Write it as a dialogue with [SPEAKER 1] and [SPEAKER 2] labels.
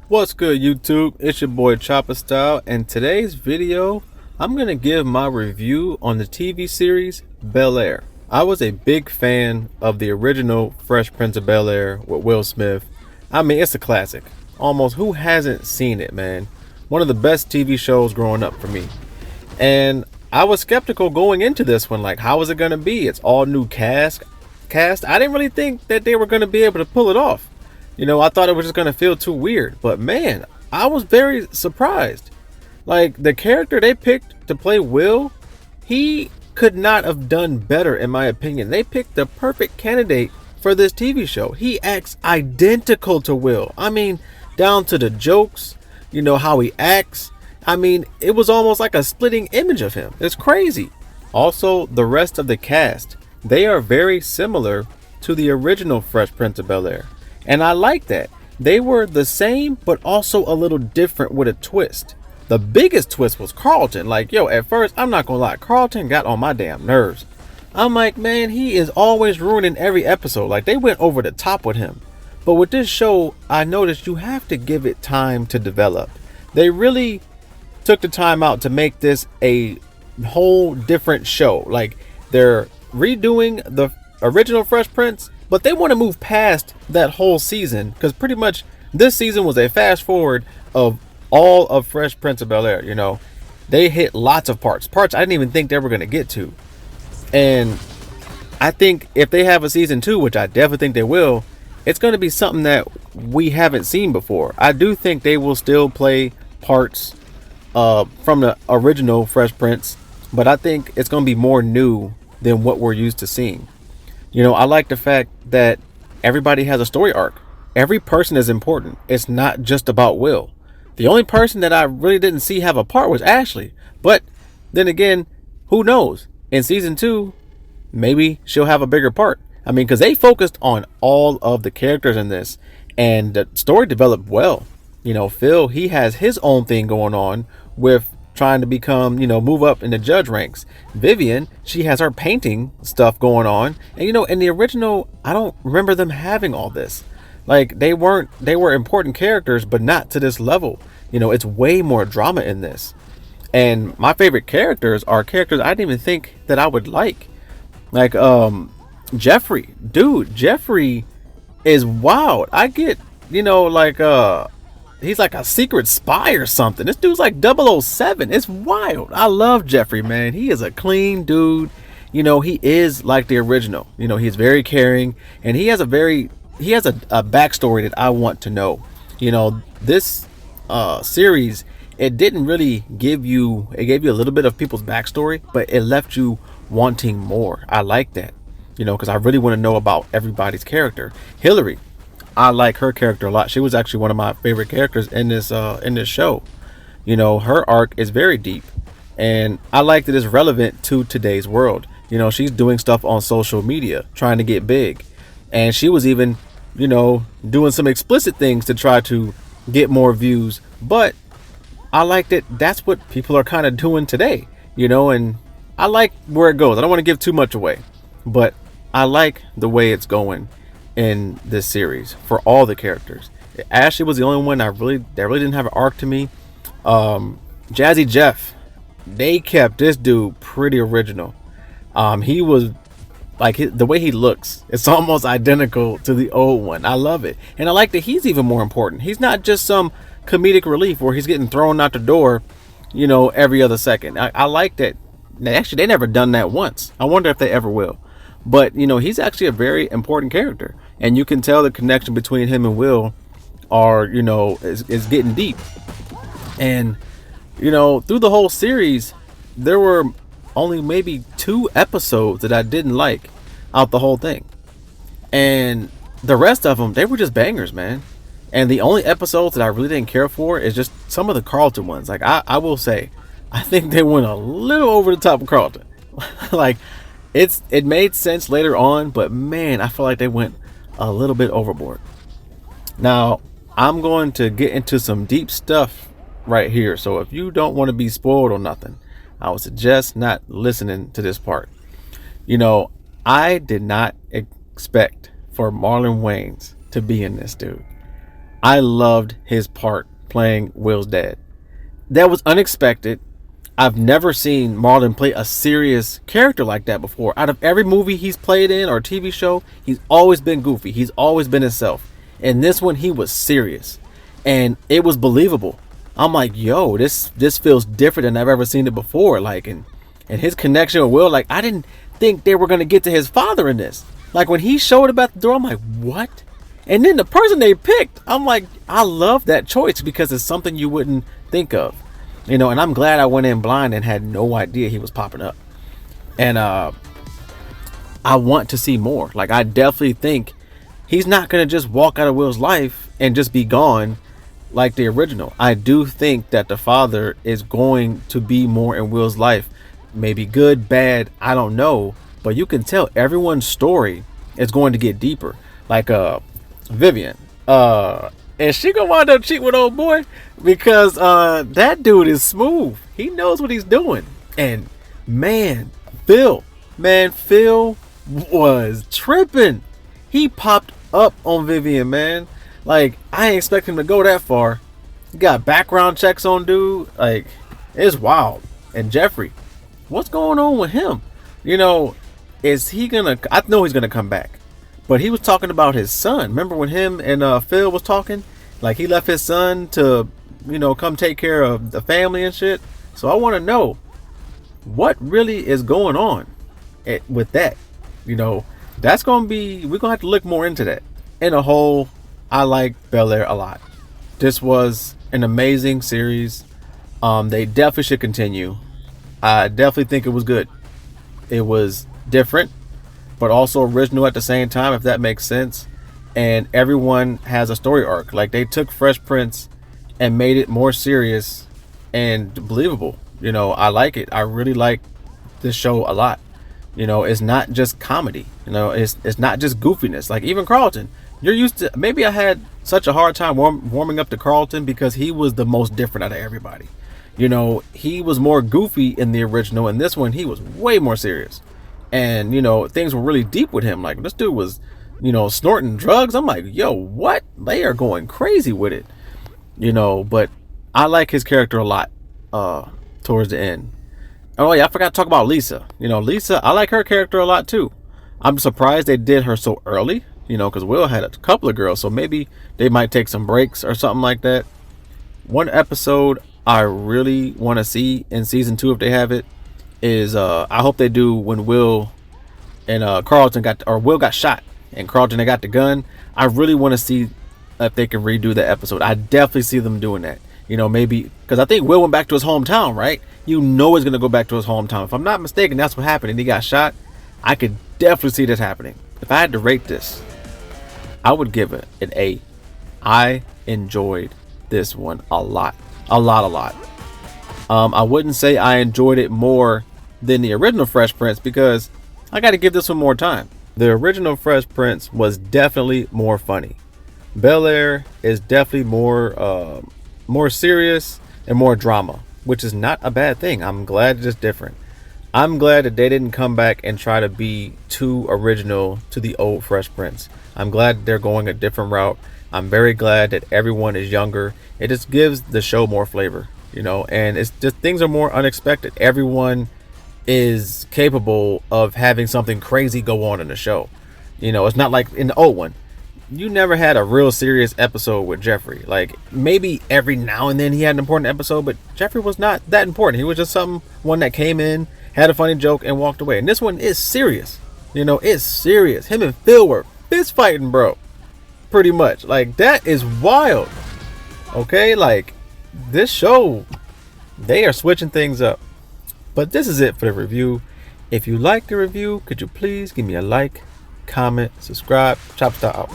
[SPEAKER 1] What's good, YouTube? It's your boy Chopper Style, and today's video, I'm gonna give my review on the TV series Bel-Air. I was a big fan of the original Fresh Prince of Bel-Air with Will Smith. I mean, it's a classic. Almost who hasn't seen it, man? One of the best TV shows growing up for me. And I was skeptical going into this one, like, how is it gonna be? It's all new cast. I didn't really think that they were gonna be able to pull it off. I thought it was just gonna feel too weird, but man, I was very surprised. Like the character they picked to play Will, he could not have done better in my opinion. They picked the perfect candidate for this TV show. He acts identical to Will. I mean, down to the jokes, how he acts. I mean, it was almost like a splitting image of him. It's crazy. Also, the rest of the cast, they are very similar to the original Fresh Prince of Bel-Air. And I like that. They were the same, but also a little different with a twist. The biggest twist was Carlton. Like, at first, I'm not gonna lie, Carlton got on my damn nerves. I'm like, man, he is always ruining every episode. Like, they went over the top with him. But with this show, I noticed you have to give it time to develop. They really took the time out to make this a whole different show. Like, they're redoing the original Fresh Prince, but they want to move past that whole season because pretty much this season was a fast forward of all of Fresh Prince of Bel-Air. They hit lots of parts I didn't even think they were going to get to. And I think if they have a season 2, which I definitely think they will, it's going to be something that we haven't seen before. I do think they will still play parts from the original Fresh Prince, but I think it's going to be more new than what we're used to seeing. I like the fact that everybody has a story arc. Every person is important. It's not just about Will. The only person that I really didn't see have a part was Ashley. But then again, who knows? In season 2, maybe she'll have a bigger part. I mean, because they focused on all of the characters in this, and the story developed well. Phil, he has his own thing going on with trying to become, move up in the judge ranks. Vivian, she has her painting stuff going on. And, in the original, I don't remember them having all this. Like, they were important characters, but not to this level. It's way more drama in this. And my favorite characters are characters I didn't even think that I would like. Like, Jeffrey. Dude, Jeffrey is wild. I get, he's like a secret spy or something. This dude's like 007. It's wild. I love Jeffrey, man. He is a clean dude. He is like the original. He's very caring, and he has a backstory that I want to know. This series, it didn't really give you, it gave you a little bit of people's backstory, but it left you wanting more. I like that, because I really want to know about everybody's character. Hillary, I like her character a lot. She was actually one of my favorite characters in this show. Her arc is very deep, and I like that it's relevant to today's world. She's doing stuff on social media, trying to get big, and she was even, doing some explicit things to try to get more views. But I like that that's what people are kind of doing today, and I like where it goes. I don't want to give too much away, but I like the way it's going in this series for all the characters. Ashley was the only one that really didn't have an arc to me. Jazzy Jeff, they kept this dude pretty original. He was like, the way he looks, it's almost identical to the old one. I love it, and I like that he's even more important. He's not just some comedic relief where he's getting thrown out the door, every other second. I like that. Actually, they never done that once. I wonder if they ever will. But he's actually a very important character, and you can tell the connection between him and Will are is getting deep. And through the whole series, there were only maybe 2 episodes that I didn't like out the whole thing, and the rest of them, they were just bangers, man. And the only episodes that I really didn't care for is just some of the Carlton ones. Like, I will say, I think they went a little over the top of Carlton. Like, it made sense later on, but man, I feel like they went a little bit overboard. Now, I'm going to get into some deep stuff right here, so if you don't want to be spoiled or nothing, I would suggest not listening to this part. I did not expect for Marlon Wayans to be in this, dude. I loved his part playing Will's dad. That was unexpected. I've never seen Marlon play a serious character like that before. Out of every movie he's played in or TV show, he's always been goofy. He's always been himself. In this one, he was serious, and it was believable. I'm like, yo, this feels different than I've ever seen it before. Like, and his connection with Will, like, I didn't think they were gonna get to his father in this. Like, when he showed up at the door, I'm like, what? And then the person they picked, I'm like, I love that choice because it's something you wouldn't think of. And I'm glad I went in blind and had no idea he was popping up. And I want to see more. Like, I definitely think he's not going to just walk out of Will's life and just be gone like the original. I do think that the father is going to be more in Will's life. Maybe good, bad, I don't know. But you can tell everyone's story is going to get deeper. Like Vivian. And she gonna wind up cheating with old boy because that dude is smooth. He knows what he's doing. And Phil was tripping. He popped up on Vivian, man. Like, I ain't expect him to go that far. He got background checks on dude. Like, it's wild. And Jeffrey, what's going on with him? Is he gonna? I know he's gonna come back. But he was talking about his son. Remember when him and Phil was talking? Like, he left his son to, come take care of the family and shit. So I want to know what really is going on with that. That's going to be, we're going to have to look more into that. In a whole, I like Bel-Air a lot. This was an amazing series. They definitely should continue. I definitely think it was good. It was different, but also original at the same time, if that makes sense. And everyone has a story arc. Like, they took Fresh Prince and made it more serious and believable. I like it. I really like this show a lot. It's not just comedy. It's not just goofiness. Like, even Carlton, you're used to, maybe I had such a hard time warming up to Carlton because he was the most different out of everybody. He was more goofy in the original, and this one he was way more serious. And things were really deep with him. Like, this dude was snorting drugs. I'm like, yo, what? They are going crazy with it. But I like his character a lot towards the end. Oh yeah, I forgot to talk about Lisa. Lisa, I like her character a lot too. I'm surprised they did her so early, because Will had a couple of girls, so maybe they might take some breaks or something like that. One episode I really want to see in season 2, if they have it, is I hope they do when Will and Will got shot and Carlton got the gun. I really want to see if they can redo the episode. I definitely see them doing that. Maybe because I think Will went back to his hometown, right? He's gonna go back to his hometown. If I'm not mistaken, that's what happened, and he got shot. I could definitely see this happening. If I had to rate this, I would give it an A. I enjoyed this one a lot. A lot. I wouldn't say I enjoyed it more than the original Fresh Prince because I got to give this one more time. The original Fresh Prince was definitely more funny. Bel-Air is definitely more serious and more drama, which is not a bad thing. I'm glad it's different. I'm glad that they didn't come back and try to be too original to the old Fresh Prince. I'm glad they're going a different route. I'm very glad that everyone is younger. It just gives the show more flavor, and it's just, things are more unexpected. Everyone is capable of having something crazy go on in the show. It's not like in the old one. You never had a real serious episode with Jeffrey. Like, maybe every now and then he had an important episode, but Jeffrey was not that important. He was just one that came in, had a funny joke, and walked away. And this one is serious. It's serious. Him and Phil were fist fighting, bro. Pretty much. Like, that is wild. Okay, like, this show, they are switching things up. But this is it for the review. If you like the review, could you please give me a like, comment, subscribe. Chop Star out.